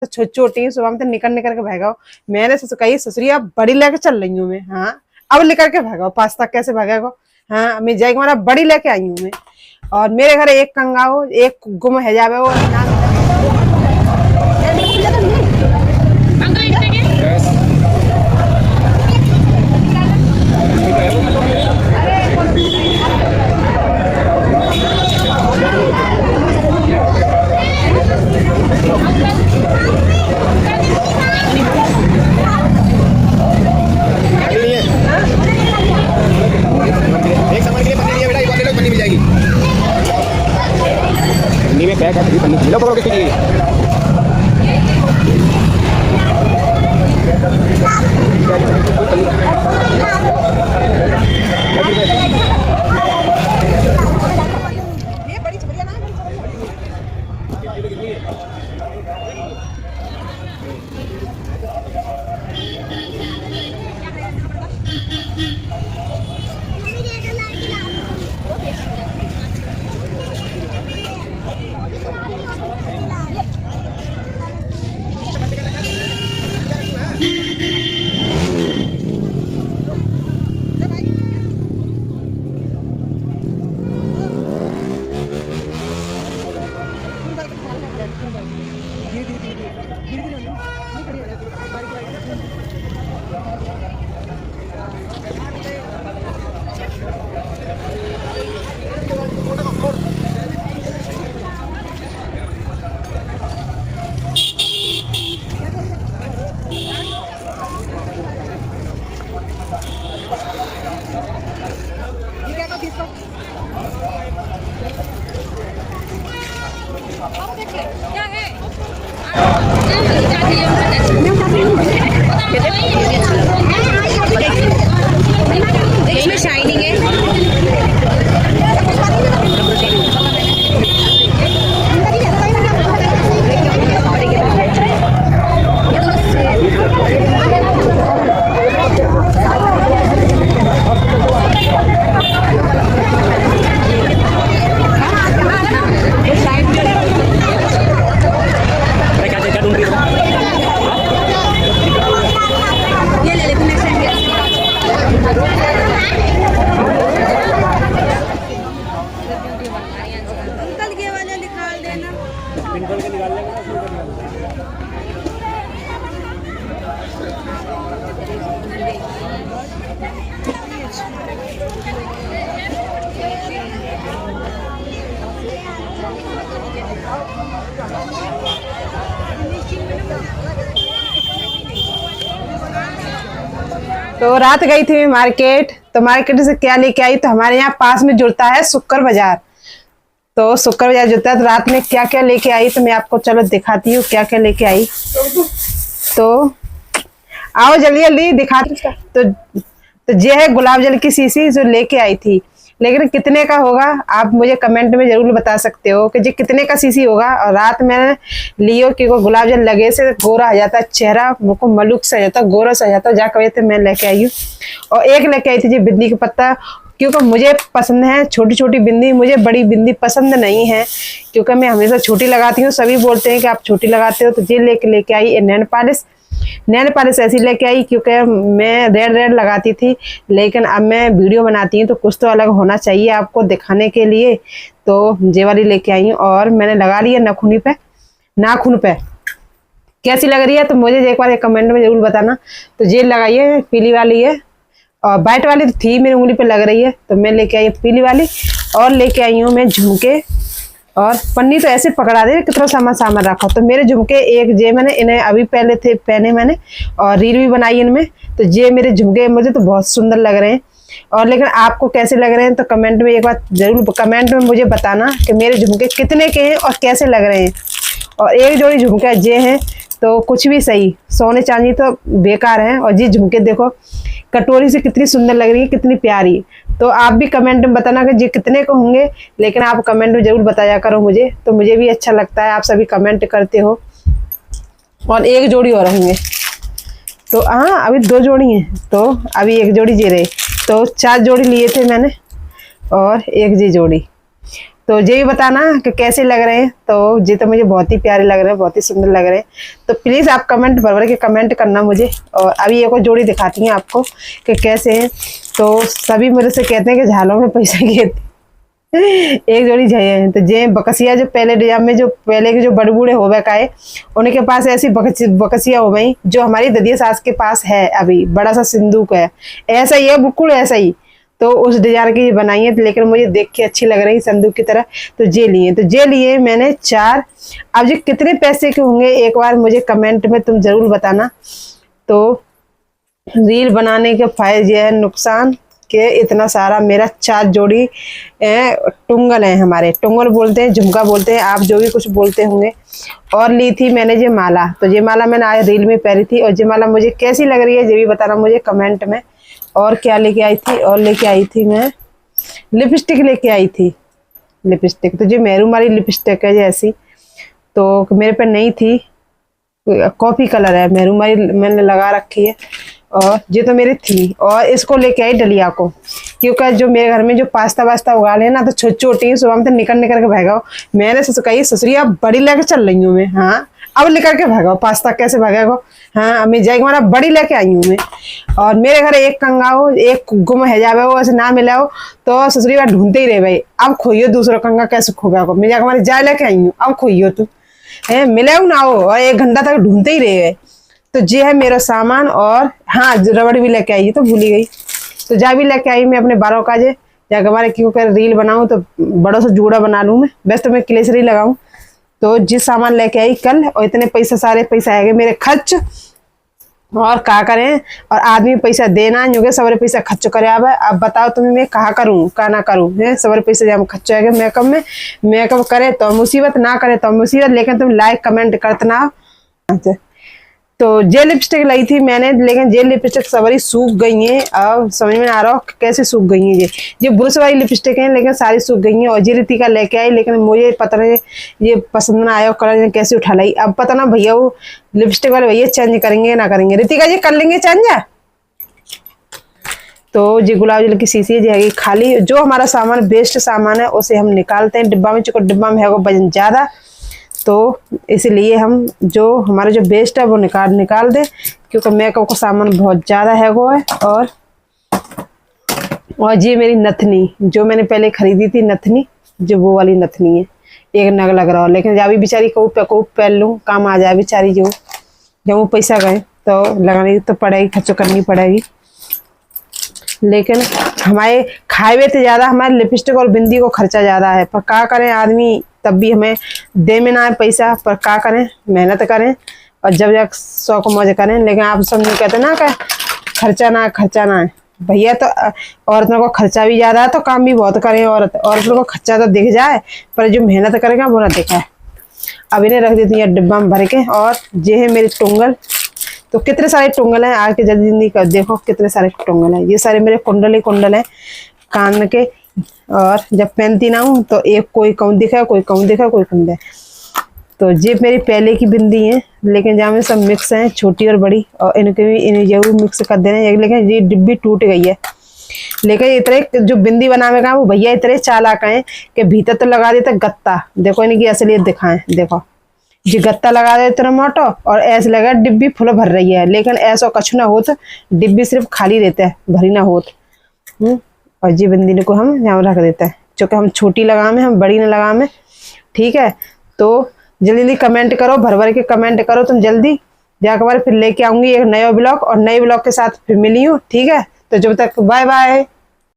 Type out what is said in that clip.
तो छोटी सुबह में तो निकल निकल के भागाओ। मैंने कही ससुरी आप बड़ी लेके चल रही हूँ मैं। हाँ अब लेकर के भागाओ, पास्ता कैसे भागेगा। हाँ मैं जाएगी हमारा बड़ी लेके आई हूँ मैं। और मेरे घर एक कंगाओ एक गुम है जावे वो पन्नी पकड़ो किसकी इसमें शाइनिंग है। तो रात गई थी मैं मार्केट। तो मार्केट से क्या लेके आई, तो हमारे यहाँ पास में जुड़ता है शुक्र बाजार। तो शुक्र बाजार जुड़ता है, तो रात में क्या क्या लेके आई तो मैं आपको चलो दिखाती हूँ क्या क्या लेके आई। तो आओ जल्दी जल्दी दिखाती। तो ये है गुलाब जल की शीशी जो लेके आई थी, लेकिन कितने का होगा आप मुझे कमेंट में जरूर बता सकते हो कि ये कितने का शीशी होगा। और रात मैंने लियो कि गुलाब जल लगे से गोरा आ जाता चेहरा, मुझको मलुक से आ जाता गोरा से आ जाता जाकर वजह मैं लेके आई हूँ। और एक लेके आई थी जी बिंदी का पत्ता, क्योंकि मुझे पसंद है छोटी छोटी बिंदी, मुझे बड़ी बिंदी पसंद नहीं है क्योंकि मैं हमेशा छोटी लगाती हूँ। सभी बोलते हैं कि आप छोटी लगाते हो। तो ये लेके आई नैन पॉलिश ऐसी लेके आई क्योंकि मैं रेड लगाती थी, लेकिन अब मैं वीडियो बनाती हूँ तो कुछ तो अलग होना चाहिए आपको दिखाने के लिए। तो ये वाली लेके आई हूँ और मैंने लगा ली है नाखून पे कैसी लग रही है तो मुझे एक बार कमेंट में जरूर बताना। तो ये लगाई है पीली वाली है और वाइट वाली तो थी मेरी उंगली पे लग रही है, तो मैं लेके आई पीली वाली। और लेके आई हूँ मैं झुमके और पन्नी तो ऐसे पकड़ा दे कितना सामान रखा। तो मेरे झुमके एक जे मैंने इन्हें अभी पहले थे पहने मैंने और रील भी बनाई इनमें। तो ये मेरे झुमके मुझे तो बहुत सुंदर लग रहे हैं। और लेकिन आपको कैसे लग रहे हैं तो कमेंट में एक बार जरूर कमेंट में मुझे बताना कि मेरे झुमके कितने के हैं और कैसे लग रहे हैं। और एक जोड़ी झुमके ये हैं तो कुछ भी सही, सोने चांदी तो बेकार है। और ये झुमके देखो कटोरी से कितनी सुंदर लग रही है, कितनी प्यारी। तो आप भी कमेंट में बताना कि ये कितने को होंगे, लेकिन आप कमेंट में जरूर बताया करो मुझे, तो मुझे भी अच्छा लगता है आप सभी कमेंट करते हो। और एक जोड़ी और होंगे तो हाँ अभी 2 जोड़ी हैं, तो अभी एक जोड़ी जे रहे, तो 4 जोड़ी लिए थे मैंने और एक जी जोड़ी। तो ये भी बताना कि कैसे लग रहे हैं। तो ये तो मुझे बहुत ही प्यारे लग रहे हैं, बहुत ही सुंदर लग रहे हैं। तो प्लीज़ आप कमेंट भर के कमेंट करना मुझे। और अभी एक और जोड़ी दिखाती हैं आपको कि कैसे हैं। तो सभी मेरे से कहते हैं कि झालों में पैसा घेरती एक जोड़ी जय है। तो जे बकसिया जो पहले डिजाइन में जो पहले के जो बड़े बूढ़े हो गए काए, उनके पास ऐसी बकसिया हो गई जो हमारी ददिया सास के पास है। अभी बड़ा सा सिंदूक है, ऐसा ही है, बिल्कुल ऐसा ही। तो उस डिजाइन की बनाई है, लेकिन मुझे देख के अच्छी लग रही संदूक की तरह। तो जे लिए मैंने 4। अब ये कितने पैसे के होंगे एक बार मुझे कमेंट में तुम जरूर बताना। तो रील बनाने के फायदे ये है, नुकसान के इतना सारा मेरा 4 जोड़ी टुंगल है। हमारे टुंगल बोलते हैं, झुमका बोलते हैं, आप जो भी कुछ बोलते होंगे। और ली थी मैंने ये माला। तो ये माला मैंने आज रील में पहनी थी। और ये माला मुझे कैसी लग रही है ये भी बताना मुझे कमेंट में। और क्या लेके आई थी, और लेके आई थी मैं लिपस्टिक लेके आई थी। लिपस्टिक तो जो मेरून वाली लिपस्टिक है जैसी, तो मेरे पे नहीं थी, कॉफी कलर है, मेरून वाली मैंने लगा रखी है। और ये तो मेरी थी। और इसको लेके आई डलिया को, क्योंकि जो मेरे घर में जो पास्ता वास्ता उगा ले ना, तो छोटी सुबह में तो निकल के भागाओ। मैंने कही ससुरिया बड़ी लेके चल रही हूँ मैं। हाँ अब लेकर के भागाओ, पास्ता कैसे भागेगा। हाँ मैं जाएगी हमारा बड़ी लेके आई हूँ मैं। और मेरे घर एक कंगा हो, एक गुम है जावे हो, ऐसे ना मिला हो तो ससुरी बात ढूंढते ही रहे भाई। अब खोइयो दूसरा कंगा कैसे खोगा को, मैं जाकर हमारी जाए लेके आई हूँ, अब खोइयो तू है मिले ना हो। और 1 घंटा तक ढूंढते ही रहे। तो ये है मेरा सामान। और हाँ रबड़ भी लेके आई, तो भूल ही गई। तो जा भी लेके आई मैं अपने बालों का जे जाकर हमारे क्योंकि रील बनाऊं तो बड़ों से जूड़ा बना लूं मैं, बस तो मैं क्लेसरी लगाऊं। तो जिस सामान लेके आई कल, और इतने पैसे सारे पैसे आएंगे मेरे खर्च। और क्या करें, और आदमी पैसा देना जो सवरे पैसा खर्च करे। अब बताओ तुम्हें मैं कहा करूं का ना करूं है। सवरे पैसे जब खर्च आएगा मेकअप में, मेकअप करे तो मुसीबत, ना करे तो मुसीबत। लेकिन तुम लाइक कमेंट करतना। अच्छा तो जे लिपस्टिक लाई थी मैंने, लेकिन जे लिपस्टिक सवरी सूख गई हैं। अब समझ में आ रहा हो कैसे सूख गई हैं। ये ब्रश वाली लिपस्टिक है, लेकिन सारी सूख गई हैं। और जे रितिका लेके आई, लेकिन मुझे पता नहीं ये पसंद ना आया, कलर कैसे उठा लाई। अब पता ना भैया वो लिपस्टिक वाले भैया चेंज करेंगे ना करेंगे। रितिका जी कर लेंगे चेंज। तो जी गुलाब जल की शीशी है खाली। जो हमारा सामान वेस्ट सामान है उसे हम निकालते हैं डिब्बा में, चूंकि डिब्बा में है वो वजन ज्यादा, तो इसलिए हम जो हमारा जो वेस्ट है वो निकाल दे, क्योंकि मेकअप का सामान बहुत ज़्यादा है वो है। और ये मेरी नथनी जो मैंने पहले खरीदी थी, नथनी जो वो वाली नथनी है, एक नग लग रहा हो। लेकिन जब भी बेचारी को पहन लूँ काम आ जाए बेचारी, जो जब वो पैसा गए तो लगानी तो पड़ेगी, खर्च करनी पड़ेगी। लेकिन हमारे खाए तो ज़्यादा हमारे लिपस्टिक और बिंदी को खर्चा ज़्यादा है। पर क्या करें आदमी, तब भी हमें दे में ना है पैसा। पर क्या करें, मेहनत करें और जब शौक मौज करें। लेकिन आप सब नहीं कहते ना कि खर्चा ना है भैया। तो औरतों को खर्चा भी ज़्यादा है तो काम भी बहुत करें। औरतों को खर्चा तो दिख जाए, पर जो मेहनत करेगा वो ना दिखा है। अब इन्हें रख देती हूँ डिब्बा में भर के। और ये है मेरी टुंगल। तो कितने सारे टुंगल हैं आज के जल्दी जल्दी कर देखो, कितने सारे टुंगल हैं। ये सारे मेरे कुंडल हैं कान के। और जब पहनती ना हूँ तो एक कोई कौन दिखा, कोई कौन दिखा, कोई कौन दे। तो ये मेरी पहले की बिंदी है, लेकिन जहाँ में सब मिक्स हैं, छोटी और बड़ी। और इनके भी इन्हें जरूर मिक्स कर देना। लेकिन ये डिब्बी टूट गई है। लेकिन इतने जो बिंदी बनावे का वो भैया इतने चालाक हैं कि भीतर तो लगा देते गत्ता। देखो इनकी असलियत दिखाएं, देखो जी गत्ता लगा दे इतना मोटो, और ऐसे लगा डिब्बी फुल भर रही है। लेकिन ऐसा कुछ ना हो, तो डिब्बी सिर्फ खाली रहता है, भरी ना हो। और जी बिंदी को हम यहाँ रख देते हैं, क्योंकि हम छोटी लगामे, हम बड़ी ना लगामे। ठीक है, तो जल्दी कमेंट करो, भर के कमेंट करो तुम जल्दी। जाकर फिर लेके आऊंगी एक नया ब्लॉग, और नए ब्लॉग के साथ फिर मिली हूँ। ठीक है, तो जब तक बाय बाय।